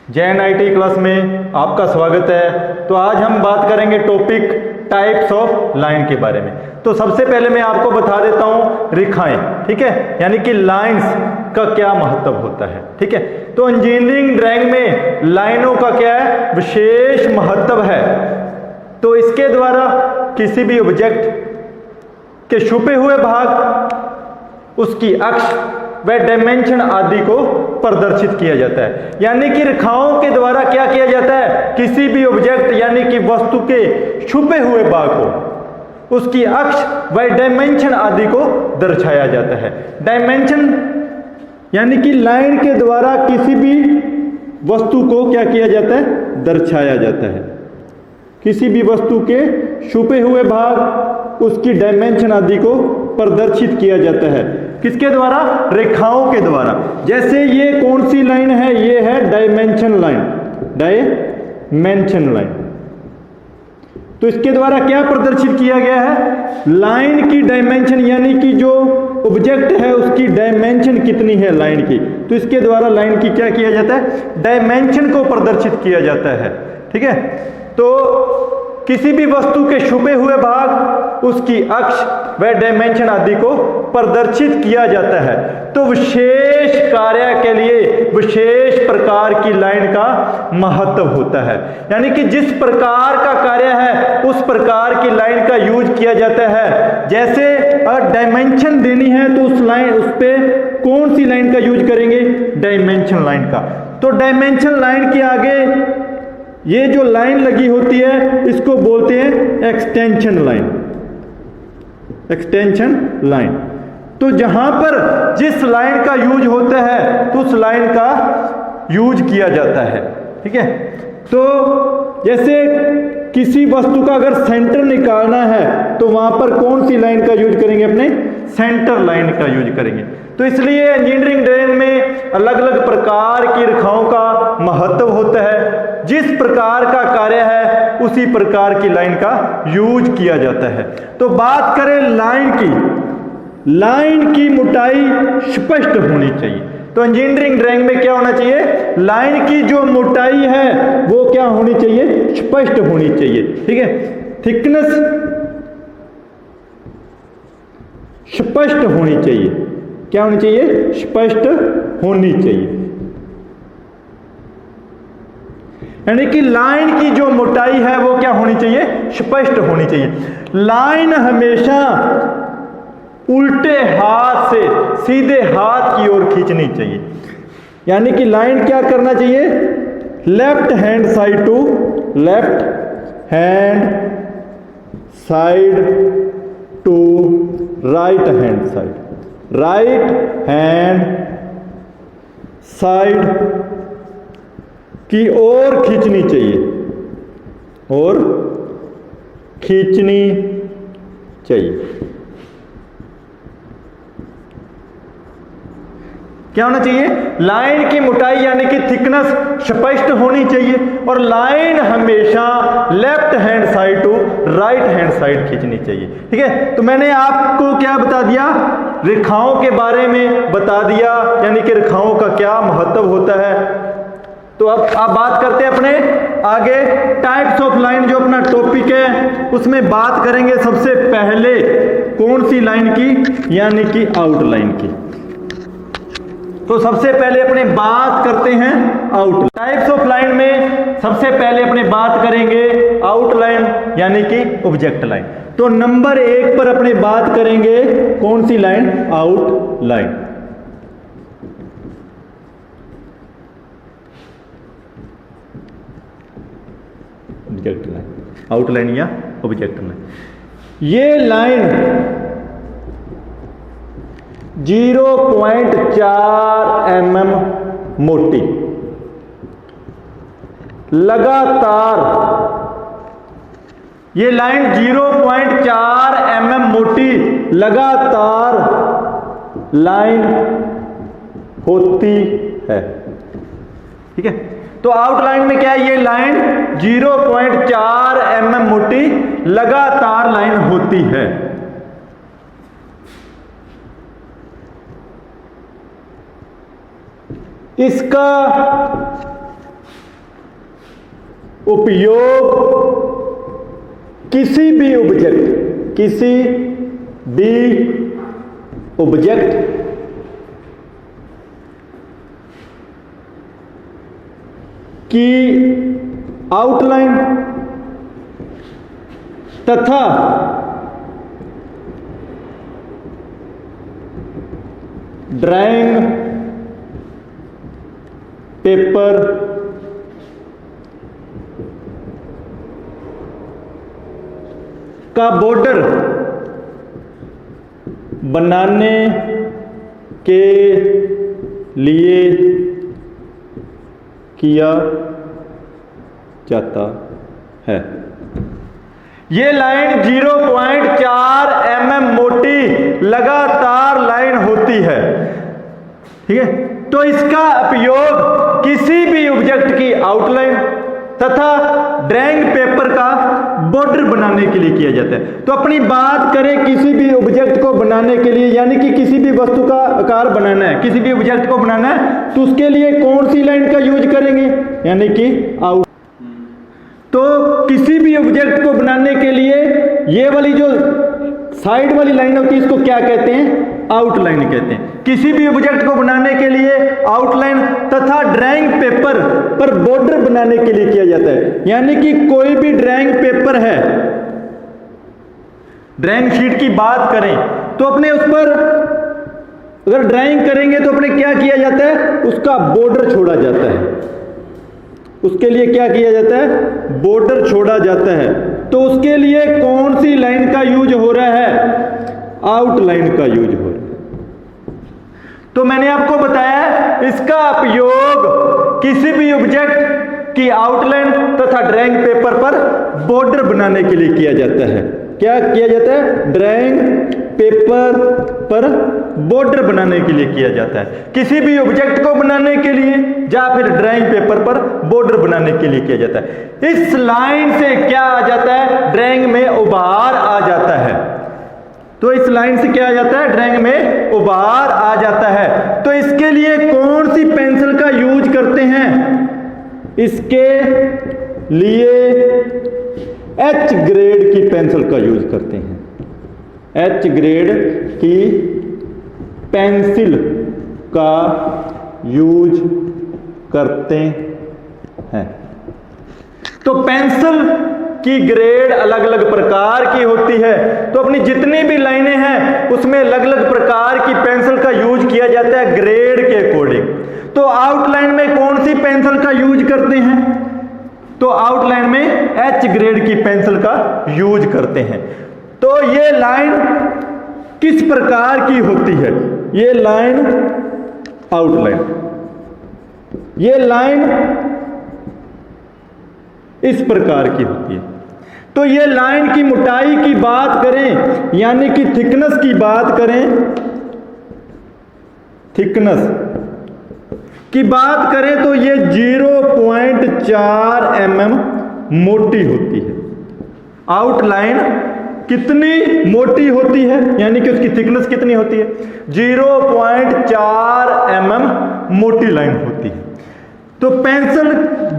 JNIT class में आपका स्वागत है। तो आज हम बात करेंगे टॉपिक टाइप्स ऑफ लाइन के बारे में। तो सबसे पहले मैं आपको बता देता हूं रेखाएं, ठीक है, यानी कि लाइंस का क्या महत्व होता है, ठीक है। तो इंजीनियरिंग ड्राइंग में लाइनों का क्या है, विशेष महत्व है। तो इसके द्वारा किसी भी ऑब्जेक्ट के छुपे हुए भाग, उसकी अक्ष व डायमेंशन आदि को प्रदर्शित किया जाता है। यानी कि रेखाओं के द्वारा क्या किया जाता है, किसी भी ऑब्जेक्ट यानी कि वस्तु के छुपे हुए भाग को, उसकी अक्ष व डायमेंशन आदि को दर्शाया जाता है। डायमेंशन यानी कि लाइन के द्वारा किसी भी वस्तु को क्या किया जाता है, दर्शाया जाता है। किसी भी वस्तु के छुपे हुए भाग, उसकी डायमेंशन आदि को प्रदर्शित किया जाता है। किसके द्वारा, रेखाओं के द्वारा। जैसे ये कौन सी लाइन है, ये है डायमेंशन लाइन, डायमेंशन लाइन। तो इसके द्वारा क्या प्रदर्शित किया गया है, लाइन की डायमेंशन, यानी कि जो ऑब्जेक्ट है उसकी डायमेंशन कितनी है लाइन की। तो इसके द्वारा लाइन की क्या किया जाता है, डायमेंशन को प्रदर्शित किया जाता है, ठीक है। तो किसी भी वस्तु के छुपे हुए भाग, उसकी अक्ष व डायमेंशन आदि को प्रदर्शित किया जाता है। तो विशेष कार्य के लिए विशेष प्रकार की लाइन का महत्व होता है। यानी कि जिस प्रकार का कार्य है उस प्रकार की लाइन का यूज किया जाता है। जैसे अगर डायमेंशन देनी है तो उस पे कौन सी लाइन का यूज करेंगे, डायमेंशन लाइन का। तो डायमेंशन लाइन के आगे ये जो लाइन लगी होती है इसको बोलते हैं एक्सटेंशन लाइन, एक्सटेंशन लाइन। तो जहां पर जिस लाइन का यूज होता है तो उस लाइन का यूज किया जाता है, ठीक है। तो जैसे किसी वस्तु का अगर सेंटर निकालना है तो वहां पर कौन सी लाइन का यूज करेंगे, अपने सेंटर लाइन का यूज करेंगे। तो इसलिए इंजीनियरिंग ड्राइंग में अलग अलग प्रकार की रेखाओं का महत्व होता है। जिस प्रकार का कार्य है उसी प्रकार की लाइन का यूज किया जाता है। तो बात करें लाइन की, लाइन की मोटाई स्पष्ट होनी चाहिए। तो इंजीनियरिंग ड्राइंग में क्या होना चाहिए, लाइन की जो मोटाई है वो क्या होनी चाहिए, स्पष्ट होनी चाहिए, ठीक है। थिकनेस स्पष्ट होनी चाहिए, क्या होनी चाहिए, स्पष्ट होनी चाहिए। यानी कि लाइन की जो मोटाई है वो क्या होनी चाहिए, स्पष्ट होनी चाहिए। लाइन हमेशा उल्टे हाथ से सीधे हाथ की ओर खींचनी चाहिए। यानी कि लाइन क्या करना चाहिए, left hand side to left hand side to right hand side, right hand side की ओर खींचनी चाहिए, और खींचनी चाहिए। क्या होना चाहिए, लाइन की मोटाई यानी कि थिकनेस स्पष्ट होनी चाहिए, और लाइन हमेशा left hand side to right hand side खींचनी चाहिए, ठीक है। तो मैंने आपको क्या बता दिया, रेखाओं के बारे में बता दिया, यानी कि रेखाओं का क्या महत्व होता है। तो अब आप बात करते हैं अपने आगे टाइप्स ऑफ लाइन, जो अपना टॉपिक है उसमें बात करेंगे सबसे पहले कौन सी लाइन की, यानी कि आउटलाइन की। तो सबसे पहले अपने बात करते हैं आउटलाइन। टाइप्स ऑफ लाइन में सबसे पहले अपने बात करेंगे आउटलाइन यानी कि ऑब्जेक्ट लाइन। तो नंबर 1 पर अपने बात करेंगे कौन सी line, outline. Object line, outline या ऑब्जेक्ट लाइन। ये लाइन 0.4 mm मोटी, लगातार ये लाइन 0.4 mm मोटी लगातार लाइन होती है, ठीक है। तो आउटलाइन में क्या है, ये लाइन 0.4 mm मोटी लगातार लाइन होती है। इसका उपयोग किसी भी ऑब्जेक्ट की आउटलाइन तथा ड्राइंग पेपर का बॉर्डर बनाने के लिए किया जाता है। ये लाइन 0.4 mm मोटी लगातार लाइन होती है, ठीक है। तो इसका उपयोग किसी भी ऑब्जेक्ट की आउटलाइन तथा ड्राइंग पेपर का बॉर्डर बनाने के लिए किया जाता है। तो अपनी बात करें किसी भी ऑब्जेक्ट को बनाने के लिए, यानी कि किसी भी वस्तु का आकार बनाना है, किसी भी ऑब्जेक्ट को बनाना है, तो उसके लिए कौन सी लाइन का यूज करेंगे, यानी कि आउट। तो किसी भी ऑब्जेक्ट को बनाने के लिए ये वाली जो साइड वाली लाइन होती है इसको क्या कहते हैं, आउटलाइन कहते हैं। किसी भी ऑब्जेक्ट को बनाने के लिए आउटलाइन तथा ड्राइंग पेपर पर बॉर्डर बनाने के लिए किया जाता है। यानी कि कोई भी ड्राइंग पेपर है, ड्राइंग शीट की बात करें तो अपने उस पर अगर ड्राइंग करेंगे तो अपने क्या किया जाता है, उसका बॉर्डर छोड़ा जाता है। उसके लिए क्या किया जाता है, बॉर्डर छोड़ा जाता है। तो उसके लिए कौन सी लाइन का यूज हो रहा है, आउटलाइन का यूज हो रहा है। तो मैंने आपको बताया इसका उपयोग किसी भी ऑब्जेक्ट की आउटलाइन तथा ड्राइंग पेपर पर बॉर्डर बनाने के लिए किया जाता है। क्या किया जाता है, ड्राइंग पेपर पर बॉर्डर बनाने के लिए किया जाता है। किसी भी ऑब्जेक्ट को बनाने के लिए या फिर ड्राइंग पेपर पर बॉर्डर बनाने के लिए किया जाता है। इस लाइन से क्या आ जाता है, ड्राइंग में उभार आ जाता है। तो इस लाइन से क्या आ जाता है, ड्राइंग में उभार आ जाता है। तो इसके लिए कौन सी पेंसिल का यूज करते हैं, इसके लिए एच ग्रेड की पेंसिल का यूज करते हैं। एच ग्रेड की पेंसिल का यूज करते हैं। तो पेंसिल की ग्रेड अलग अलग प्रकार की होती है। तो अपनी जितनी भी लाइनें हैं उसमें अलग अलग प्रकार की पेंसिल का यूज किया जाता है ग्रेड के अकॉर्डिंग। तो आउटलाइन में कौन सी पेंसिल का यूज करते हैं, तो आउटलाइन में एच ग्रेड की पेंसिल का यूज करते हैं। तो ये लाइन किस प्रकार की होती है, ये लाइन आउटलाइन, ये लाइन इस प्रकार की होती है। तो ये लाइन की मोटाई की बात करें, यानी कि थिकनेस की बात करें, थिकनेस की बात करें तो ये 0.4 mm मोटी होती है। आउटलाइन कितनी मोटी होती है, यानी कि उसकी थिकनेस कितनी होती है, 0.4 mm मोटी लाइन होती है। तो पेंसिल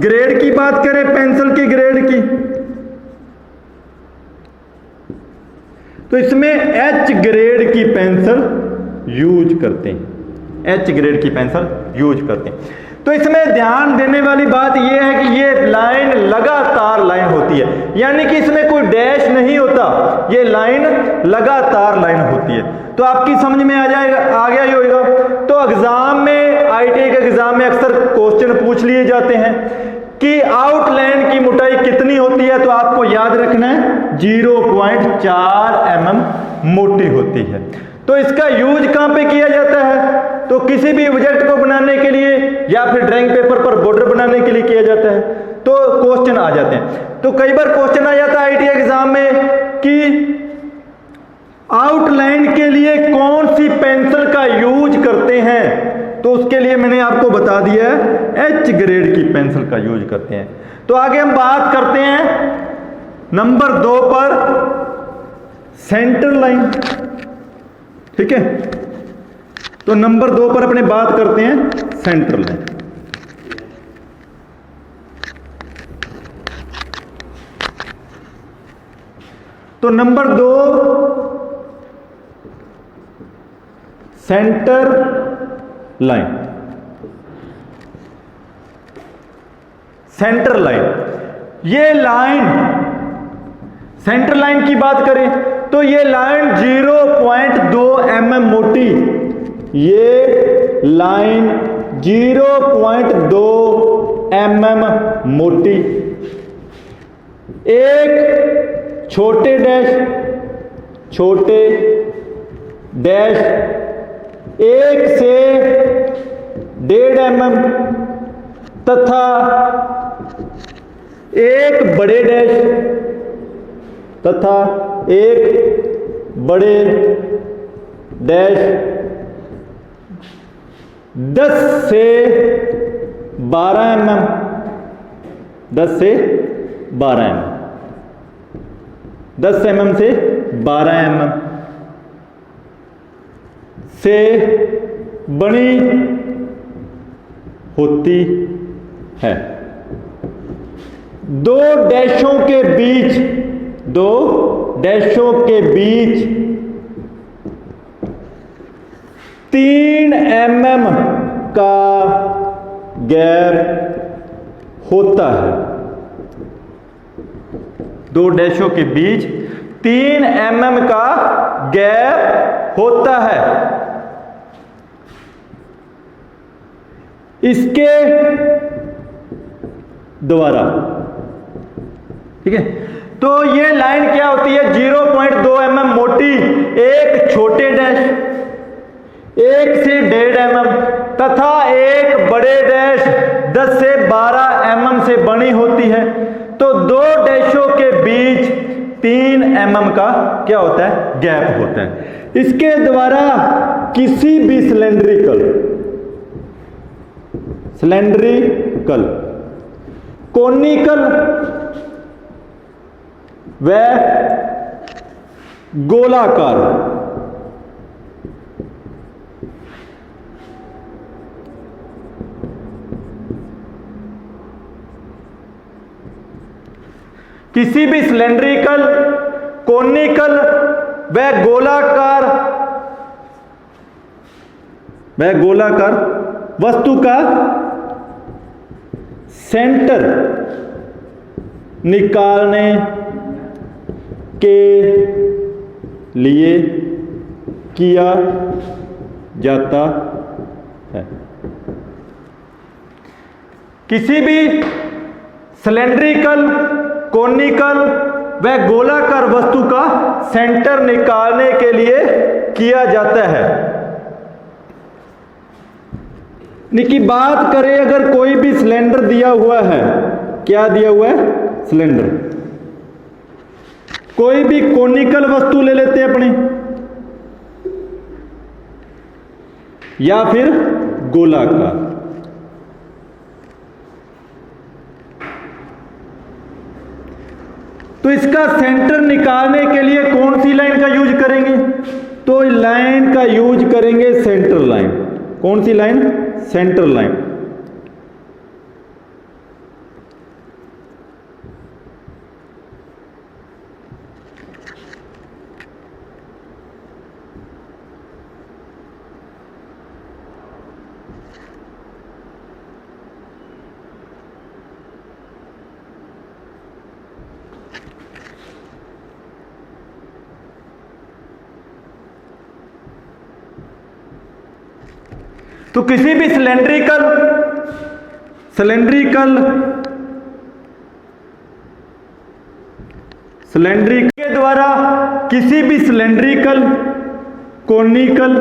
ग्रेड की बात करें, पेंसिल की ग्रेड की, तो इसमें एच ग्रेड की पेंसिल यूज करते हैं, एच ग्रेड की पेंसिल यूज करते हैं। तो इसमें ध्यान देने वाली बात यह है कि ये लाइन लगातार लाइन होती है, यानी कि इसमें कोई डैश नहीं होता, ये लाइन लगातार लाइन होती है। तो आपकी समझ में आ गया ही होगा। तो एग्जाम में, आईटीआई के एग्जाम में अक्सर क्वेश्चन पूछ लिए जाते हैं कि आउटलाइन की मोटाई कितनी होती है, तो आपको याद रखना है 0.4 mm मोटी होती है। तो इसका यूज कहां पे किया जाता है, तो किसी भी ऑब्जेक्ट को बनाने के लिए या फिर ड्राइंग पेपर पर बॉर्डर बनाने के लिए किया जाता है। तो क्वेश्चन आ जाते हैं। तो कई बार क्वेश्चन आ जाता है आईटीआई एग्जाम में कि आउटलाइन के लिए कौन सी पेंसिल का यूज करते हैं, तो उसके लिए मैंने आपको बता दिया है एच ग्रेड की पेंसिल का यूज करते हैं। तो आगे हम बात करते हैं नंबर 2 पर, सेंटर लाइन, ठीक है। तो नंबर 2 पर अपने बात करते हैं सेंटर लाइन। तो number 2 centre line. Centre line, ये लाइन, सेंटर लाइन की बात करें तो ये लाइन 0.2 mm मोटी, ये लाइन 0.2 mm मोटी, एक छोटे डैश 1 से 1.5 mm तथा एक बड़े डैश तथा एक बड़े डैश 10 से 12 mm, 10 से 12 mm, 10 mm से 12 mm से बनी होती है। दो डैशों के बीच 3 mm का गैप होता है। 2 डैशों के बीच 3 mm का गैप होता है। इसके द्वारा, ठीक है, तो ये लाइन क्या होती है, 0.2 mm मोटी, एक छोटे डैश 1 से 1.5 mm तथा एक बड़े डैश 10 से 12 mm से बनी होती है। तो 2 डैशों के बीच 3 mm का क्या होता है, गैप होता है। इसके द्वारा किसी भी सिलेंड्रिकल, कोनिकल व गोलाकार किसी भी सिलेंड्रिकल, कोनिकल व गोलाकार वस्तु का सेंटर निकालने के लिए किया जाता है। किसी भी सिलेंड्रिकल, कोनिकल व गोलाकार वस्तु का सेंटर निकालने के लिए किया जाता है। की बात करें, अगर कोई भी सिलेंडर दिया हुआ है, क्या दिया हुआ है, सिलेंडर, कोई भी कोनिकल वस्तु ले लेते हैं अपनी, या फिर गोलाकार, तो इसका सेंटर निकालने के लिए कौन सी लाइन का यूज करेंगे, तो लाइन का यूज करेंगे सेंटर लाइन। कौन सी लाइन, सेंटर लाइन। तो किसी भी सिलेंड्रिकल के द्वारा किसी भी सिलेंड्रिकल, कोनिकल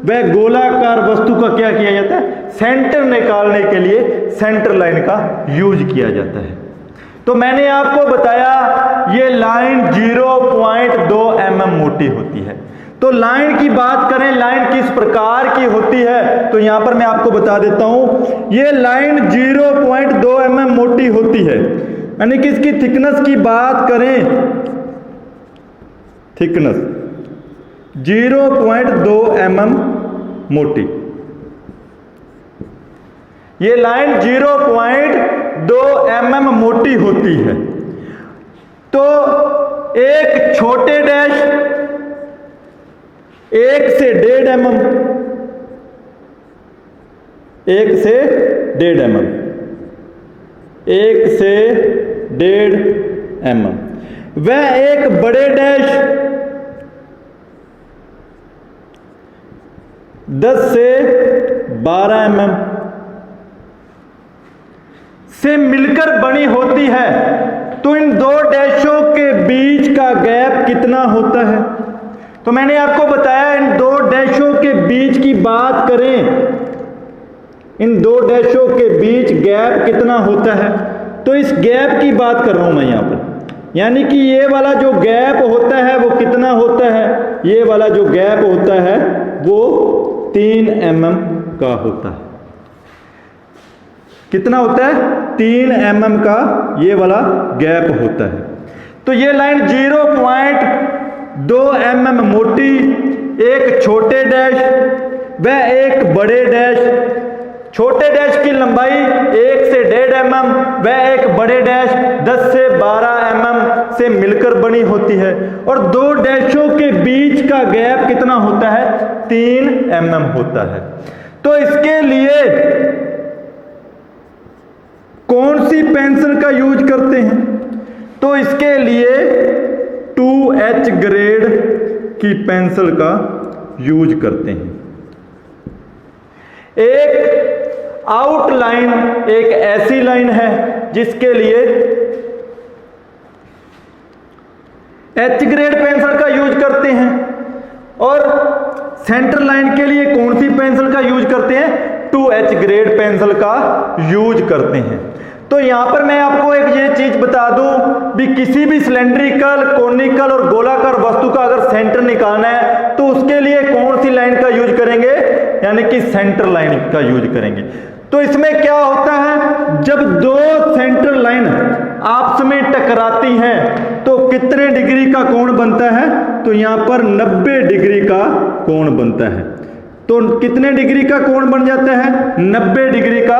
व गोलाकार वस्तु का क्या किया जाता है, सेंटर निकालने के लिए सेंटर लाइन का यूज किया जाता है। तो मैंने आपको बताया ये लाइन 0.2 mm मोटी होती है। तो लाइन की बात करें, लाइन किस प्रकार की होती है, तो यहां पर मैं आपको बता देता हूं, ये लाइन 0.2 mm मोटी होती है। यानी कि इसकी थिकनेस की बात करें, थिकनेस 0.2 mm मोटी, ये लाइन 0.2 mm मोटी होती है। तो एक छोटे डैश 1 से 1.5 mm, 1 से 1.5 mm, 1 से 1.5 mm, वह एक बड़े डैश 10 से 12 mm से मिलकर बनी होती है। तो इन दो डैशों के बीच का गैप कितना होता है? तो मैंने आपको बताया इन दो डैशों के बीच की बात करें, इन दो डैशों के बीच गैप कितना होता है, तो इस गैप की बात कर रहा हूं मैं यहां पर। यानी कि ये वाला जो गैप होता है वो कितना होता है? ये वाला जो गैप होता है वो 3 mm का होता है। कितना होता है? 3 mm का ये वाला गैप होता है। तो ये लाइन 0.2 mm मोटी, एक छोटे डैश व एक बड़े डैश, छोटे डैश की लंबाई 1 से 1.5 mm व एक बड़े डैश 10 से 12 mm से मिलकर बनी होती है। और दो डैशों के बीच का गैप कितना होता है? 3 mm होता है। तो इसके लिए कौन सी पेंसिल का यूज करते हैं? तो इसके लिए 2H ग्रेड की पेंसिल का यूज करते हैं। एक आउटलाइन एक ऐसी लाइन है जिसके लिए H ग्रेड पेंसिल का यूज करते हैं, और सेंटर लाइन के लिए कौन सी पेंसिल का यूज करते हैं? 2H ग्रेड पेंसिल का यूज करते हैं। तो यहां पर मैं आपको एक ये चीज बता दूं भी, किसी भी सिलेंड्रिकल, कोनिकल और गोलाकार वस्तु का अगर सेंटर निकालना है तो उसके लिए कौन सी लाइन का यूज करेंगे? यानी कि सेंटर लाइन का यूज करेंगे। तो इसमें क्या होता है, जब दो सेंटर लाइन आपस में टकराती हैं तो कितने डिग्री का कोण बनता है? तो यहां पर 90 डिग्री का कोण बनता है। तो कितने डिग्री का कोण बन जाता है? 90 डिग्री का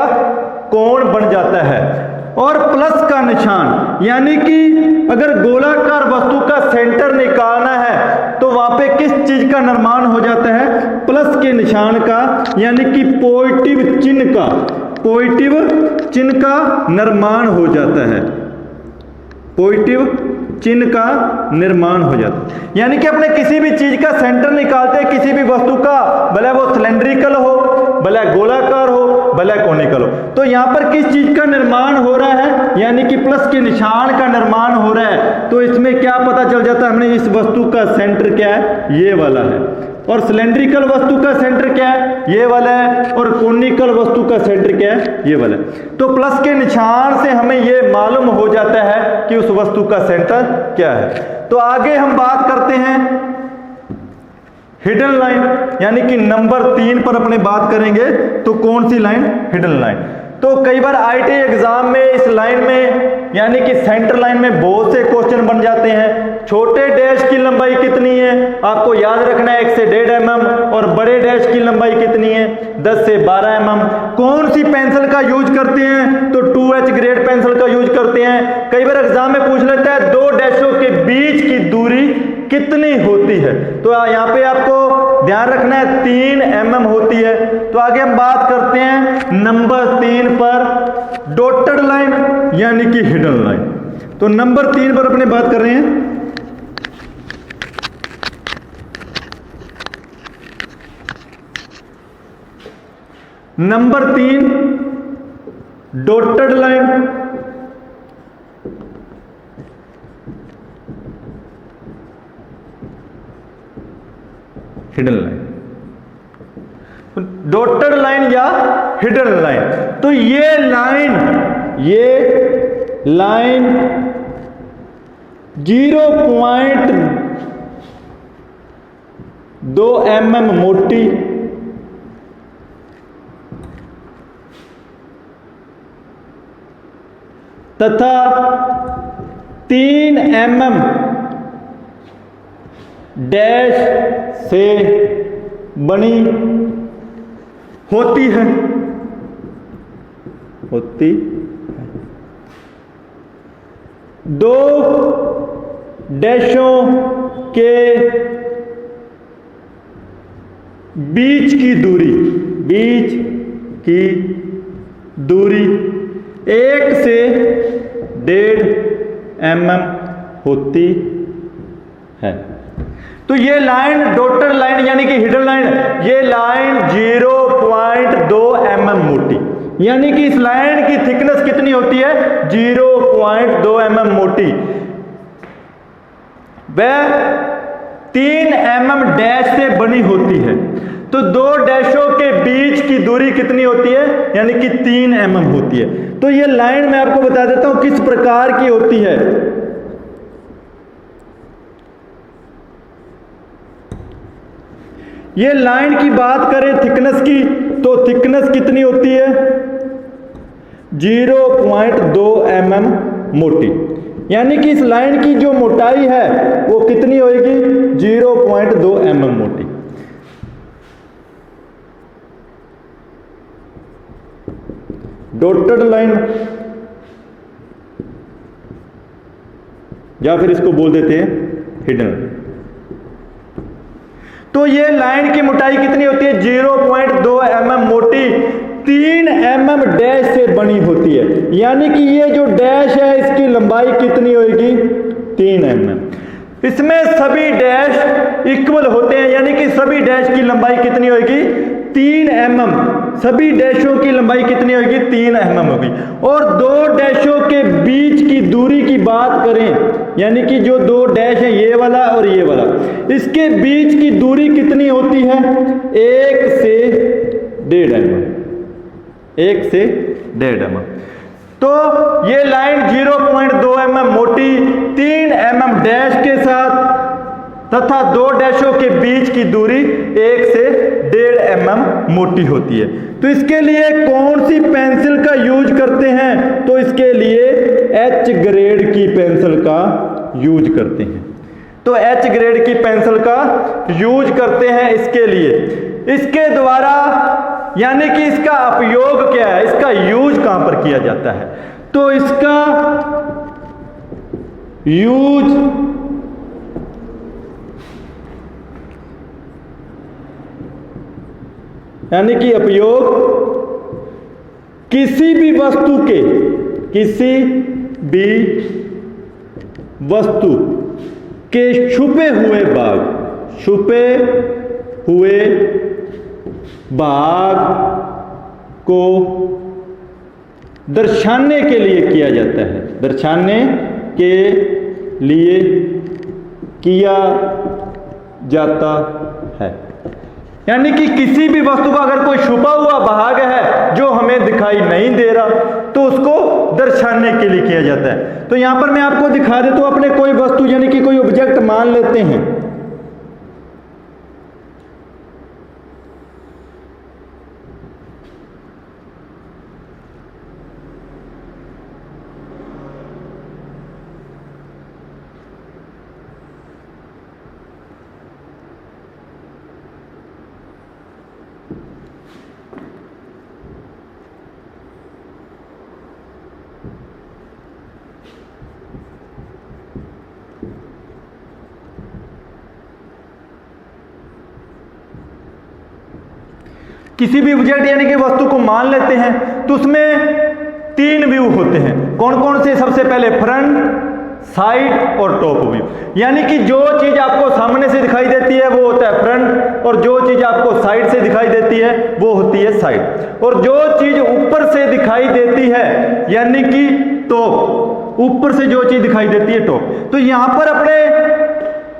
कोण बन जाता है। और प्लस का निशान, यानी कि अगर गोलाकार वस्तु का सेंटर निकालना है तो वहां पे किस चीज का निर्माण हो जाता है? प्लस के निशान का, यानी कि पॉजिटिव चिन्ह का, पॉजिटिव चिन्ह का निर्माण हो जाता है। पॉजिटिव चिन्ह का निर्माण हो जाता है। यानी कि अपने किसी भी चीज का सेंटर निकालते हैं, किसी भी वस्तु का, भले वो सिलेंड्रिकल हो, भले गोलाकार हो, भले कोनिकल हो, तो यहां पर किस चीज का निर्माण हो रहा है? यानी कि प्लस के निशान का निर्माण हो रहा है। तो इसमें क्या पता चल जाता है हमें, इस वस्तु का सेंटर क्या है? ये वाला है। और सिलेंड्रिकल वस्तु का सेंटर क्या है? ये वाला है। और कोनिकल वस्तु का सेंटर क्या है? ये वाला है। तो प्लस के निशान से हमें ये मालूम हो जाता है कि उस वस्तु का सेंटर क्या है। तो आगे हम बात करते हैं हिडन लाइन, यानी कि नंबर 3 पर अपने बात करेंगे। तो कौन सी लाइन? Hidden line. तो कई बार आईटी एग्जाम में इस लाइन में, यानी कि सेंटर लाइन में बहुत से क्वेश्चन बन जाते हैं। छोटे डैश की लंबाई कितनी है? आपको याद रखना है 1 से 1.5 mm, और बड़े डैश की लंबाई कितनी है? 10 से 12 mm। कौन सी पेंसिल का यूज करते हैं? तो 2H ग्रेड पेंसिल का यूज करते हैं। कई बार एग्जाम में पूछ लेता है दो डैशों के बीच की दूरी कितनी होती है? तो यहां पे आपको ध्यान रखना है 3 mm होती है। तो आगे हम बात करते हैं नंबर 3 पर, डॉटेड लाइन यानी कि हिडन लाइन। तो नंबर 3 पर अपने बात कर रहे हैं number 3 dotted line. Hidden line, dotted line या हिडन लाइन। तो ये लाइन 0.2 mm मोटी, तथा 3 mm डैश से बनी होती है। दो डैशों के बीच की दूरी 1 से 1.5 mm होती है। तो ये लाइन डॉटेड लाइन यानी कि हिडन लाइन, ये लाइन 0.2 mm मोटी, यानी कि इस लाइन की थिकनेस कितनी होती है? 0.2 mm मोटी। वह 3 mm डैश से बनी होती है। तो दो डैशों के बीच की दूरी कितनी होती है? यानी कि 3 mm होती है। तो ये लाइन मैं आपको बता देता हूं किस प्रकार की होती है। ये लाइन की बात करें थिकनेस की, तो थिकनेस कितनी होती है? 0.2 mm मोटी, यानी कि इस लाइन की जो मोटाई है वो कितनी होगी? 0.2 mm मोटी। डॉटेड लाइन या फिर इसको बोल देते हैं हिडन। तो ये लाइन की मोटाई कितनी होती है? 0.2 mm मोटी, 3 mm डैश से बनी होती है, यानी कि ये जो डैश है इसकी लंबाई कितनी होगी? 3 mm। इसमें सभी डैश इक्वल होते हैं, यानी कि सभी डैश की लंबाई कितनी होगी? 3 mm। सभी डैशों की लंबाई कितनी होगी? 3 mm होगी। और दो डैशों के बीच की दूरी की बात करें, यानी कि जो दो डैश है ये वाला और ये वाला, इसके बीच की दूरी कितनी होती है? 1 से 1.5 mm। 1 से 1.5 mm। तो ये लाइन 0.2 mm मोटी, 3 mm डैश के साथ तथा दो डैशों के बीच की दूरी 1 से 1.5 mm मोटी होती है। तो इसके लिए कौन सी पेंसिल का यूज करते हैं? तो इसके लिए H ग्रेड की पेंसिल का यूज करते हैं। तो H ग्रेड की पेंसिल का यूज करते हैं इसके लिए। इसके द्वारा यानी कि इसका उपयोग क्या है, इसका यूज कहां पर किया जाता है? तो इसका यूज यानी कि उपयोग किसी भी वस्तु के छुपे हुए भाग को दर्शाने के लिए किया जाता है। दर्शाने के लिए किया जाता है, यानी कि किसी भी वस्तु का अगर कोई छुपा हुआ भाग है जो हमें दिखाई नहीं दे रहा तो उसको दर्शाने के लिए किया जाता है। तो यहां पर मैं आपको दिखा देता हूं, अपने कोई वस्तु यानी कि कोई ऑब्जेक्ट मान लेते हैं। किसी भी ऑब्जेक्ट यानी कि वस्तु को मान लेते हैं, तो उसमें 3 व्यू होते हैं। कौन कौन से? सबसे पहले फ्रंट, साइड और टॉप व्यू। यानी कि जो चीज आपको सामने से दिखाई देती है वो होता है फ्रंट, और जो चीज आपको साइड से दिखाई देती है वो होती है साइड, और जो चीज ऊपर से दिखाई देती है यानी कि टॉप, ऊपर से जो चीज दिखाई देती है टॉप। तो यहां पर अपने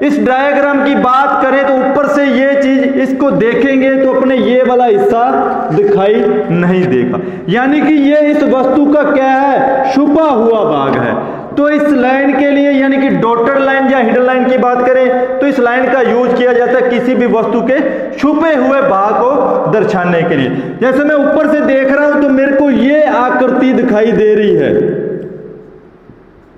इस डायग्राम की बात करें तो ऊपर से ये चीज इसको देखेंगे तो अपने ये वाला हिस्सा दिखाई नहीं देगा, यानी कि ये इस वस्तु का क्या है? छुपा हुआ भाग है। तो इस लाइन के लिए यानी कि डॉटेड लाइन या हिडन लाइन की बात करें तो इस लाइन का यूज किया जाता है किसी भी वस्तु के छुपे हुए भाग को दर्शाने के लिए। जैसे मैं ऊपर से देख रहा हूं तो मेरे को ये आकृति दिखाई दे रही है,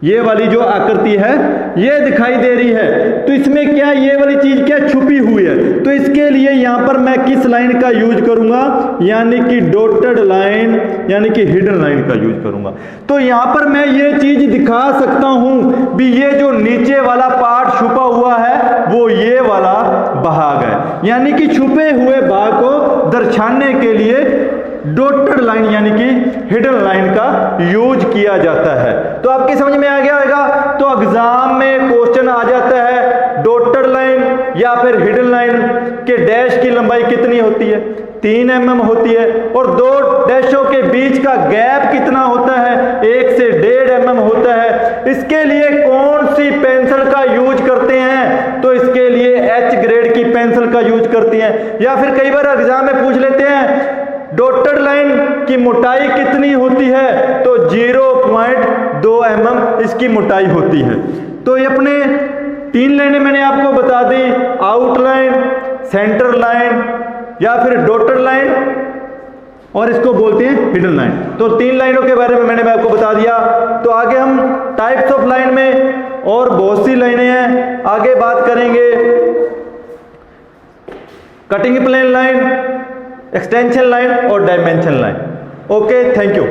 ये वाली जो आकृति है ये दिखाई दे रही है, तो इसमें क्या ये वाली चीज क्या छुपी हुई है, तो इसके लिए यहां पर मैं किस लाइन का यूज करूंगा, यानी कि डॉटेड लाइन यानी कि हिडन लाइन का यूज करूंगा। तो यहां पर मैं ये चीज दिखा सकता हूं भी ये जो नीचे वाला पार्ट छुपा हुआ है वो ये वाला भाग है, यानी कि छुपे हुए भाग को दर्शाने के लिए डॉटेड लाइन यानी कि हिडन लाइन का यूज किया जाता है। तो आपके समझ में आ गया होगा। तो एग्जाम में क्वेश्चन आ जाता है डॉटेड लाइन या फिर हिडन लाइन के डैश की लंबाई कितनी होती है, 3 mm होती है, और दो डैशों के बीच का गैप कितना होता है, 1 से 1.5 mm होता है। इसके लिए कौन सी पेंसिल का यूज करते हैं, तो इसके लिए H ग्रेड की पेंसिल का यूज करती हैं। या फिर कई बार एग्जाम में पूछ लेते हैं डॉटेड लाइन की मोटाई कितनी होती है, तो 0.2 mm इसकी मोटाई होती है। तो ये अपने 3 लाइनें मैंने आपको बता दी, आउटलाइन, सेंटर लाइन या फिर डॉटेड लाइन, और इसको बोलते हैं हिडन लाइन। तो 3 लाइनों के बारे में मैंने आपको बता दिया। तो आगे हम टाइप्स ऑफ लाइन में और बहुत सी लाइनें हैं, आगे बात करेंगे cutting plane line, extension line और dimension line. Okay, thank you.